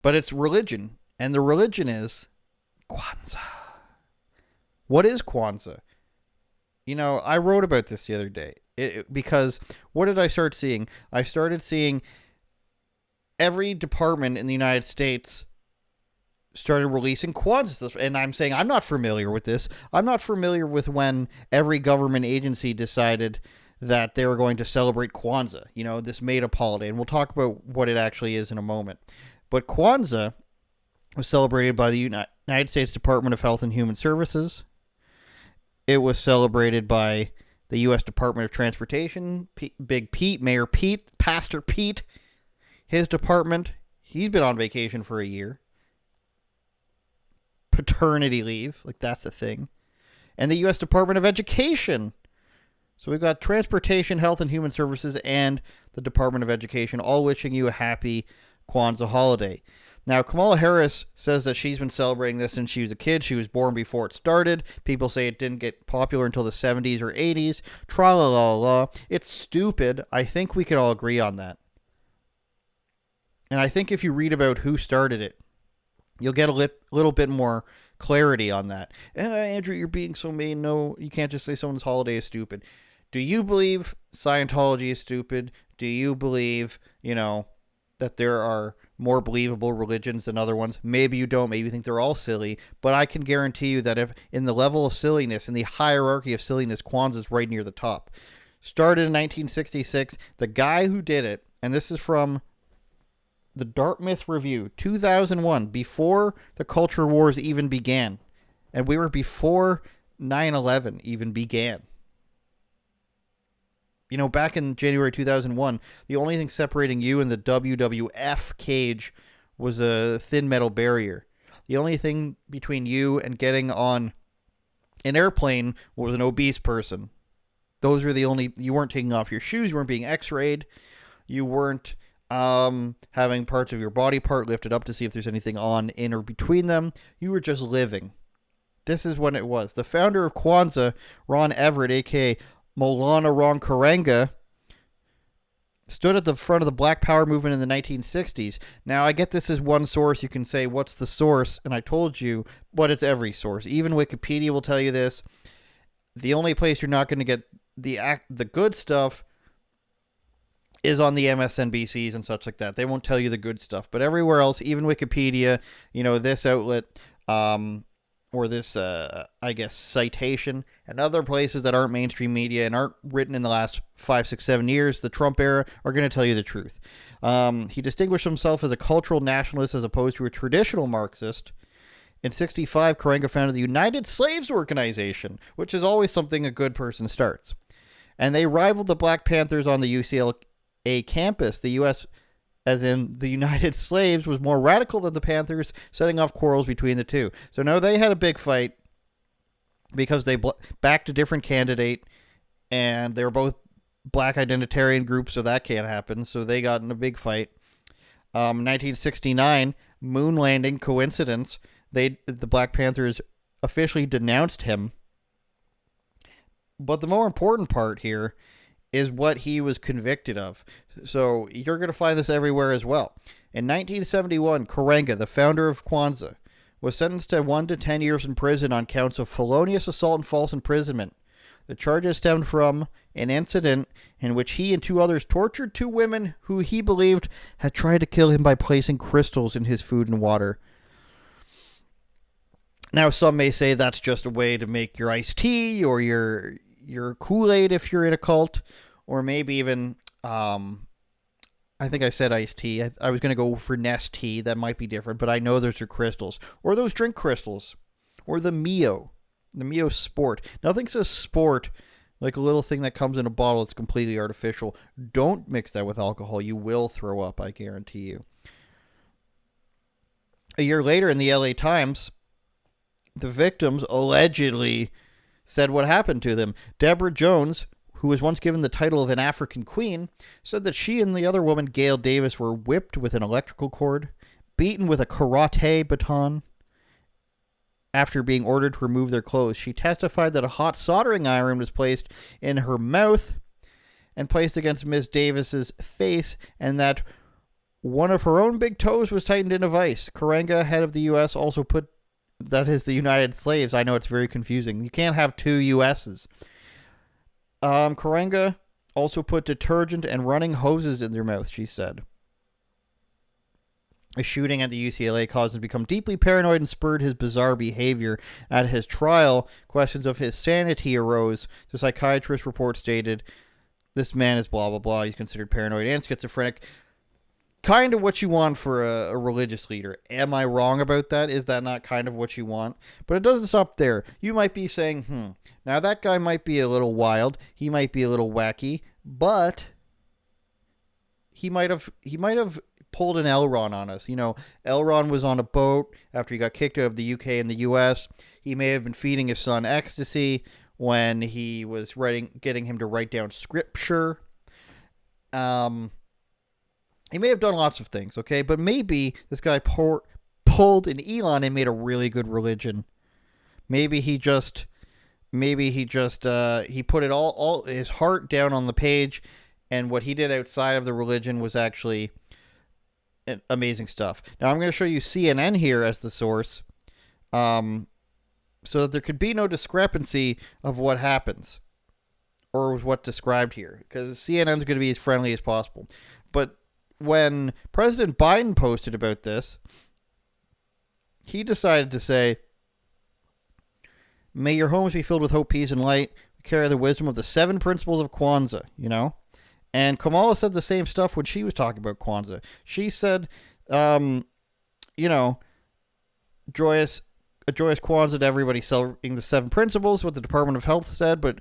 But it's religion, and the religion is Kwanzaa. What is Kwanzaa? I wrote about this the other day because what did I start seeing? I started seeing every department in the United States started releasing Kwanzaa stuff. And I'm saying I'm not familiar with this. I'm not familiar with when every government agency decided that they were going to celebrate Kwanzaa, this made up holiday. And we'll talk about what it actually is in a moment. But Kwanzaa was celebrated by the United States Department of Health and Human Services. It was celebrated by the U.S. Department of Transportation, Big Pete, Mayor Pete, Pastor Pete, his department. He's been on vacation for a year. Paternity leave, that's a thing. And the U.S. Department of Education. So we've got Transportation, Health and Human Services, and the Department of Education all wishing you a happy Kwanzaa holiday. Now, Kamala Harris says that she's been celebrating this since she was a kid. She was born before it started. People say it didn't get popular until the 70s or 80s. Tra-la-la-la. It's stupid. I think we can all agree on that. And I think if you read about who started it, you'll get a little bit more clarity on that. And Andrew, you're being so mean. No, you can't just say someone's holiday is stupid. Do you believe Scientology is stupid? Do you believe, that there are more believable religions than other ones? Maybe you don't. Maybe you think they're all silly. But I can guarantee you that if in the level of silliness, in the hierarchy of silliness, Kwanzaa is right near the top. Started in 1966. The guy who did it, and this is from the Dartmouth Review, 2001, before the culture wars even began. And we were before 9/11 even began. Back in January 2001, the only thing separating you and the WWF cage was a thin metal barrier. The only thing between you and getting on an airplane was an obese person. Those were the only... You weren't taking off your shoes. You weren't being x-rayed. You weren't having parts of your body part lifted up to see if there's anything on, in, or between them. You were just living. This is when it was. The founder of Kwanzaa, Ron Everett, a.k.a. Maulana Ron Karenga, stood at the front of the Black Power movement in the 1960s. Now, I get this is one source. You can say, what's the source? And I told you, but it's every source. Even Wikipedia will tell you this. The only place you're not going to get the good stuff is on the MSNBCs and such like that. They won't tell you the good stuff. But everywhere else, even Wikipedia, this outlet, or this, citation, and other places that aren't mainstream media and aren't written in the last 5, 6, 7 years, the Trump era, are going to tell you the truth. He distinguished himself as a cultural nationalist as opposed to a traditional Marxist. In 1965, Karenga founded the United Slaves Organization, which is always something a good person starts. And they rivaled the Black Panthers on the UCLA campus. The U.S., as in the United Slaves, was more radical than the Panthers, setting off quarrels between the two. So now they had a big fight because they backed a different candidate, and they were both black identitarian groups, so that can't happen. So they got in a big fight. 1969, moon landing, coincidence. The Black Panthers officially denounced him. But the more important part here is what he was convicted of. So you're going to find this everywhere as well. In 1971, Karenga, the founder of Kwanzaa, was sentenced to 1 to 10 years in prison on counts of felonious assault and false imprisonment. The charges stemmed from an incident in which he and 2 others tortured 2 women who he believed had tried to kill him by placing crystals in his food and water. Now, some may say that's just a way to make your iced tea or your Kool-Aid if you're in a cult, or maybe even, I think I said iced tea. I was going to go for Nest tea. That might be different, but I know those are crystals. Or those drink crystals. Or the Mio Sport. Nothing says sport like a little thing that comes in a bottle that's completely artificial. Don't mix that with alcohol. You will throw up, I guarantee you. A year later in the LA Times, the victims allegedly said what happened to them. Deborah Jones, who was once given the title of an African queen, said that she and the other woman, Gail Davis, were whipped with an electrical cord, beaten with a karate baton, after being ordered to remove their clothes. She testified that a hot soldering iron was placed in her mouth and placed against Miss Davis's face, and that One of her own big toes was tightened in a vice. Karenga, head of the U.S., also put, that is the United Slaves. I know it's very confusing. You can't have two U.S.'s. Karenga also put detergent and running hoses in their mouth, she said. A shooting at the UCLA caused him to become deeply paranoid and spurred his bizarre behavior. At his trial, questions of his sanity arose. The psychiatrist report stated, this man is blah, blah, blah. He's considered paranoid and schizophrenic. Kind of what you want for a religious leader. Am I wrong about that? Is that not kind of what you want? But it doesn't stop there. You might be saying, now that guy might be a little wild. He might be a little wacky. But he might have pulled an Elron on us. You know, Elron was on a boat after he got kicked out of the UK and the US. He may have been feeding his son ecstasy when he was getting him to write down scripture. He may have done lots of things, okay? But maybe this guy pulled an Elon and made a really good religion. Maybe he put it all his heart down on the page, and what he did outside of the religion was actually amazing stuff. Now I'm going to show you CNN here as the source, so that there could be no discrepancy of what happens or what described here, because CNN's going to be as friendly as possible. But when President Biden posted about this, he decided to say, may your homes be filled with hope, peace, and light. Carry the wisdom of the 7 principles of Kwanzaa, you know? And Kamala said the same stuff when she was talking about Kwanzaa. She said, joyous Kwanzaa to everybody celebrating the 7 principles, what the Department of Health said. But,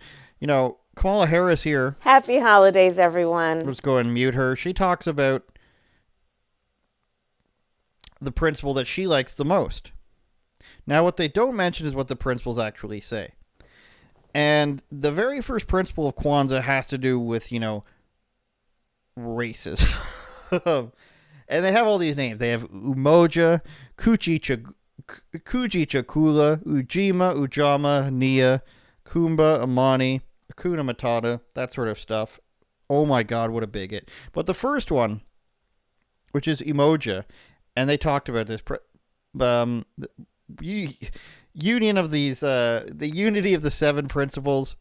Kamala Harris here. Happy holidays, everyone. Let's go and mute her. She talks about the principle that she likes the most. Now, what they don't mention is what the principles actually say. And the very first principle of Kwanzaa has to do with, races. And they have all these names. They have Umoja, Kujicha Kula, Ujima, Ujama, Nia, Kumba, Amani, Akuna Matata, that sort of stuff. Oh my god, what a bigot. But the first one, which is Umoja, and they talked about this, union of these, the unity of the 7 principles,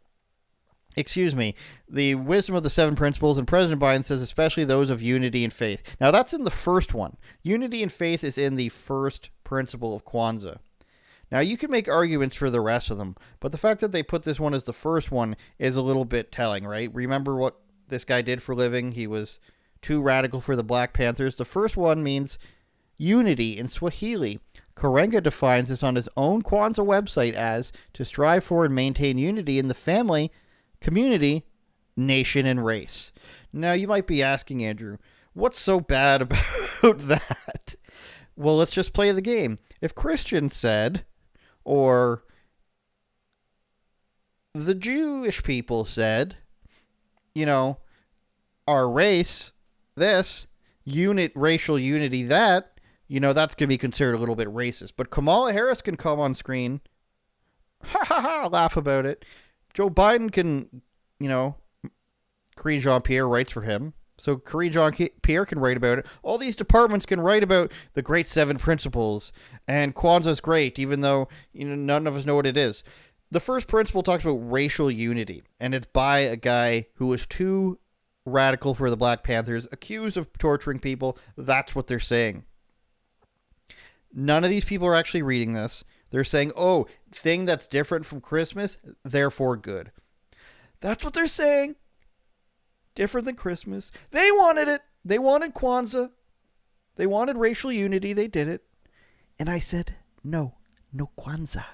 the wisdom of the 7 principles, and President Biden says especially those of unity and faith. Now that's in the first one. Unity and faith is in the first principle of Kwanzaa. Now you can make arguments for the rest of them, but the fact that they put this one as the first one is a little bit telling, right? Remember what this guy did for a living? He was too radical for the Black Panthers. The first one means unity in Swahili. Karenga defines this on his own Kwanzaa website as to strive for and maintain unity in the family, community, nation, and race. Now, you might be asking, Andrew, what's so bad about that? Well, let's just play the game. If Christians said, or the Jewish people said, our race, this, racial unity, that, that's going to be considered a little bit racist. But Kamala Harris can come on screen, laugh about it. Joe Biden can, Karine Jean-Pierre writes for him. So Karine Jean-Pierre can write about it. All these departments can write about the great 7 principles. And Kwanzaa's great, even though, none of us know what it is. The first principle talks about racial unity. And it's by a guy who was too radical for the Black Panthers, accused of torturing people. That's what they're saying. None of these people are actually reading this. They're saying, thing that's different from Christmas, therefore good. That's what they're saying. Different than Christmas. They wanted it. They wanted Kwanzaa. They wanted racial unity. They did it. And I said, no Kwanzaa.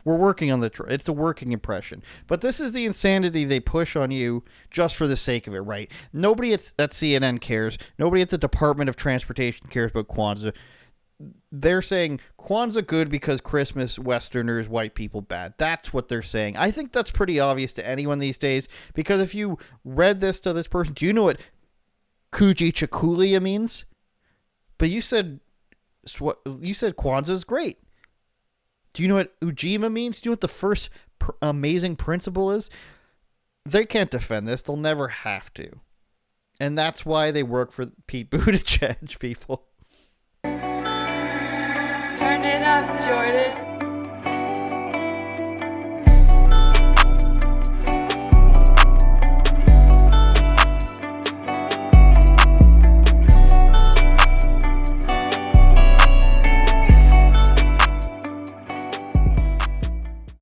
We're working on it's a working impression. But this is the insanity they push on you just for the sake of it, right? Nobody at CNN cares. Nobody at the Department of Transportation cares about Kwanzaa. They're saying Kwanzaa good because Christmas, Westerners, white people bad. That's what they're saying. I think that's pretty obvious to anyone these days, because if you read this to this person, do you know what Kujichakulia means? But you said Kwanzaa is great. Do you know what Ujima means? Do you know what the first amazing principle is? They can't defend this. They'll never have to. And that's why they work for Pete Buttigieg, people. Turn it up, Jordan.